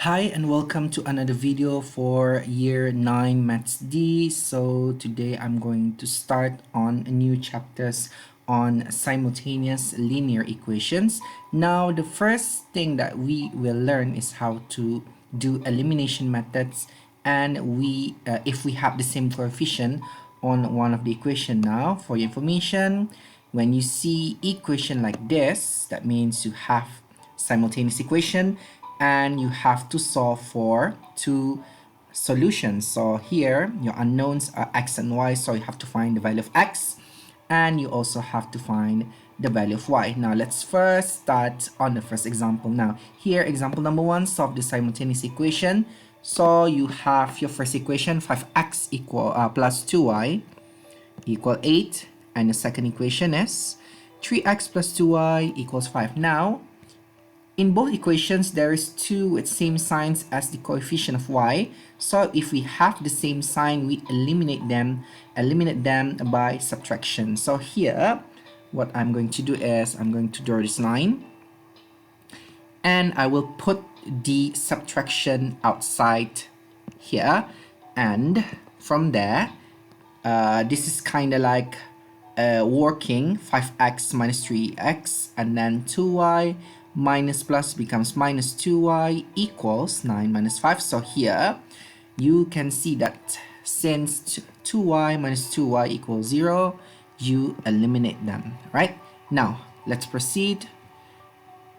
Hi and welcome to another video for year 9 Maths D. So today I'm going to start on new chapters on simultaneous linear equations. Now the first thing that we will learn is how to do elimination methods, and if we have the same coefficient on one of the equation. Now for your information, when you see equation like this, that means you have simultaneous equation and you have to solve for two solutions. So here your unknowns are x and y, so you have to find the value of x and you also have to find the value of y. Now let's first start on the first example. Now here, example number 1, solve the simultaneous equation. So you have your first equation, 5x plus 2y equal 8, and the second equation is 3x plus 2y equals 5. Now in both equations, there is 2 with same signs as the coefficient of y. So if we have the same sign, we eliminate them by subtraction. So here, what I'm going to do is I'm going to draw this line, and I will put the subtraction outside here, and from there, this is kind of like working 5x minus 3x, and then 2y minus plus becomes minus 2y equals 9 minus 5. So here you can see that since 2y minus 2y equals 0, you eliminate them, right? Now let's proceed,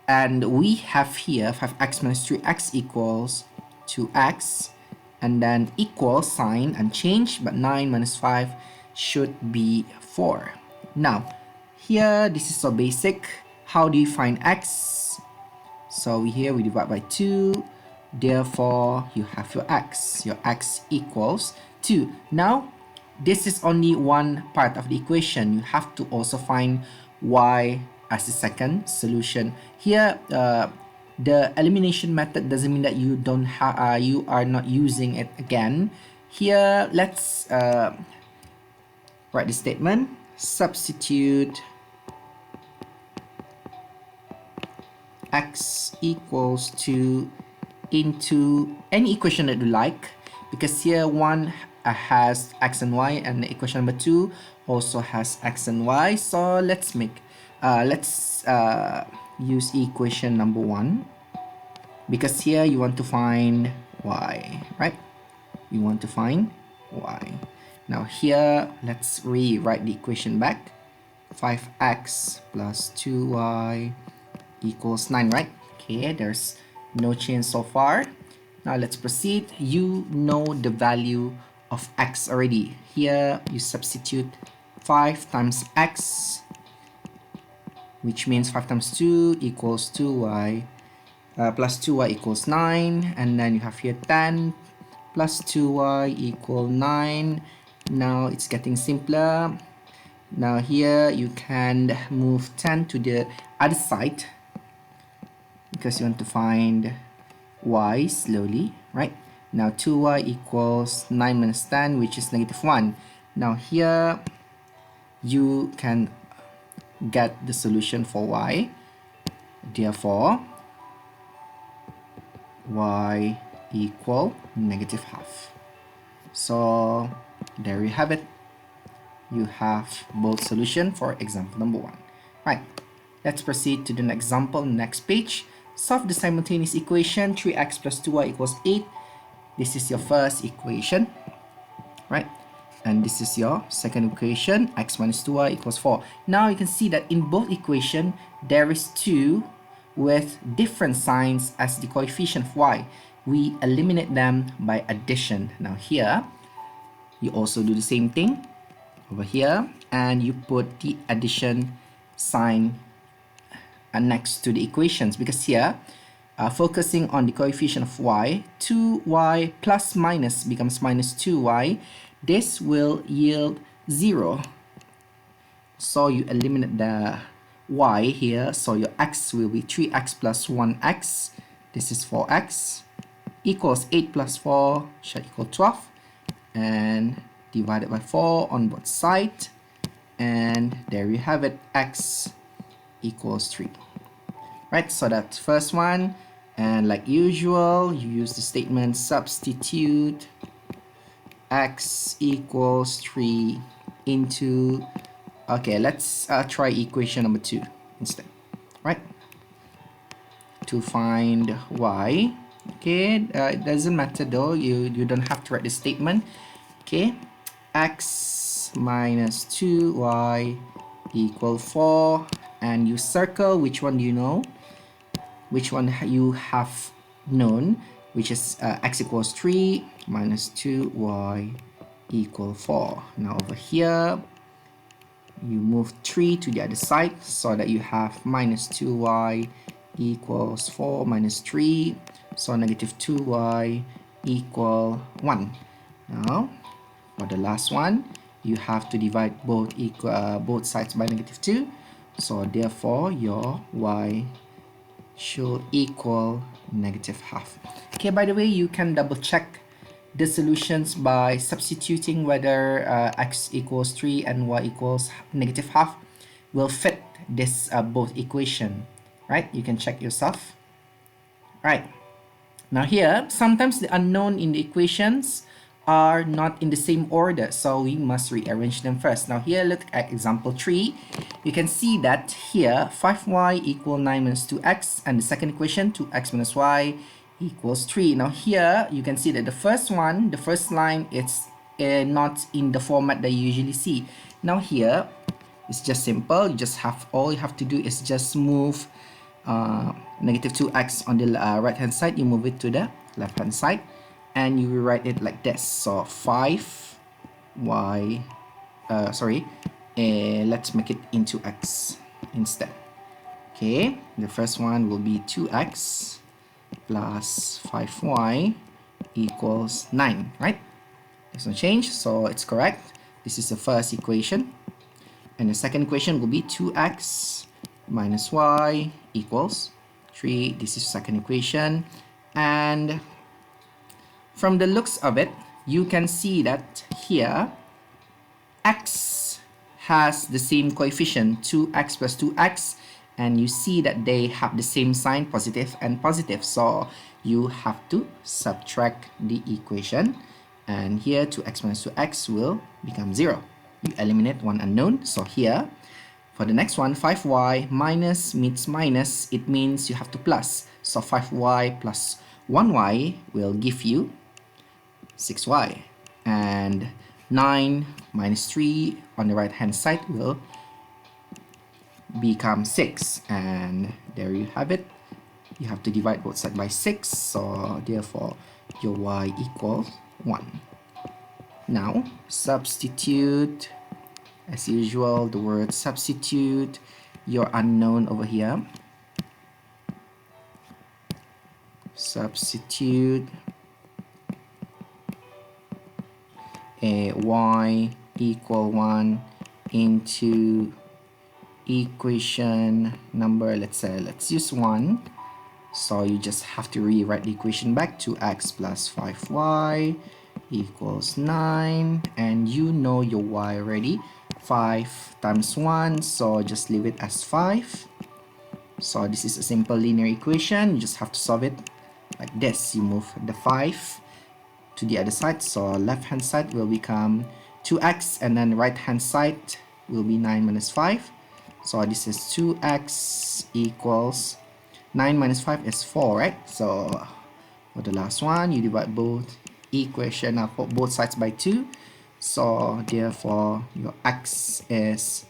and we have here 5x minus 3x equals 2x, and then equal sign unchanged, but 9 minus 5 should be 4. Now here, this is so basic. How do you find x? So here we divide by 2, therefore you have your x equals 2. Now this is only one part of the equation. You have to also find y as the second solution. Here the elimination method doesn't mean that you are not using it again. Here let's write the statement. Substitute x equals 2 into any equation that you like, because here one has x and y, and the equation number 2 also has x and y. So let's use equation number 1, because here you want to find y, right? You want to find y. Now here, let's rewrite the equation back. 5x plus 2y equals 9, right? Okay, there's no change so far. Now let's proceed. You know the value of x already. Here you substitute 5 times x, which means 5 times 2 equals 2y, plus 2y equals 9, and then you have here 10 plus 2y equal 9. Now it's getting simpler. Now here you can move 10 to the other side, because you want to find y slowly, right? Now 2y equals 9 minus 10, which is negative 1. Now here you can get the solution for y. Therefore y equal negative half. So there you have it. You have both solution for example number 1. Right, let's proceed to the next example, next page. Solve the simultaneous equation 3x plus 2y equals 8. This is your first equation, right? And this is your second equation, x minus 2y equals 4. Now you can see that in both equations, there is 2 with different signs as the coefficient of y. We eliminate them by addition. Now here, you also do the same thing over here, and you put the addition sign next to the equations, because here focusing on the coefficient of y, 2y plus minus becomes minus 2y. This will yield 0, so you eliminate the y here, so your x will be 3x plus 1x, this is 4x, equals 8 plus 4 shall equal 12, and divided by 4 on both sides, and there you have it, x equals 3. Right, so that first one, And like usual, you use the statement substitute x equals 3 into, okay, let's try equation number 2 instead, right? To find y. Okay, it doesn't matter though, you don't have to write the statement. Okay, x minus 2y equal 4, and you circle which one do you know, which one you have known, which is x equals 3 minus 2y equal 4. Now over here, you move 3 to the other side so that you have minus 2y equals 4 minus 3. So negative 2y equal 1. Now, for the last one, you have to divide both sides by negative 2. So therefore, your y should equal negative half. Okay, by the way, you can double check the solutions by substituting whether x equals 3 and y equals negative half will fit this both equation, right? You can check yourself. Right. Now here, sometimes the unknown in the equations are not in the same order, so we must rearrange them first. Now here, look at example 3. You can see that here 5y equal 9 minus 2x, and the second equation 2x minus y equals 3. Now here you can see that the first line, it's not in the format that you usually see. Now here it's just simple. All you have to do is just move negative 2x on the right hand side, you move it to the left hand side, and you rewrite it like this. So 5y, let's make it into x instead. Okay, the first one will be 2x plus 5y equals 9, right? There's no change, so it's correct. This is the first equation. And the second equation will be 2x minus y equals 3. This is the second equation. And from the looks of it, you can see that here x has the same coefficient, 2x plus 2x, and you see that they have the same sign, positive and positive. So you have to subtract the equation, and here 2x minus 2x will become 0. You eliminate one unknown. So here, for the next one, 5y minus meets minus, it means you have to plus. So 5y plus 1y will give you 6y. And 9 minus 3 on the right hand side will become 6. And there you have it. You have to divide both sides by 6. So therefore, your y equals 1. Now, substitute. As usual, the word substitute your unknown over here. Substitute a y equal 1 into equation number, let's use 1. So you just have to rewrite the equation back. 2x plus 5y equals 9, and you know your y already. 5 times 1, so just leave it as 5. So this is a simple linear equation. You just have to solve it like this. You move the 5 to the other side, so left hand side will become 2x, and then right hand side will be 9 minus 5. So this is 2x equals 9 minus 5 is 4, right? So for the last one, you divide both equation both sides by 2. So therefore your x is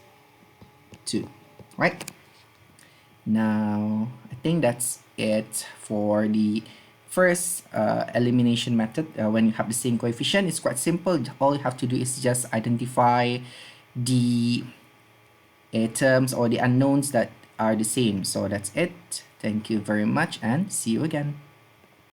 2, right? Now I think that's it for the first elimination method. When you have the same coefficient, it's quite simple. All you have to do is just identify the terms or the unknowns that are the same. So that's it. Thank you very much, and see you again.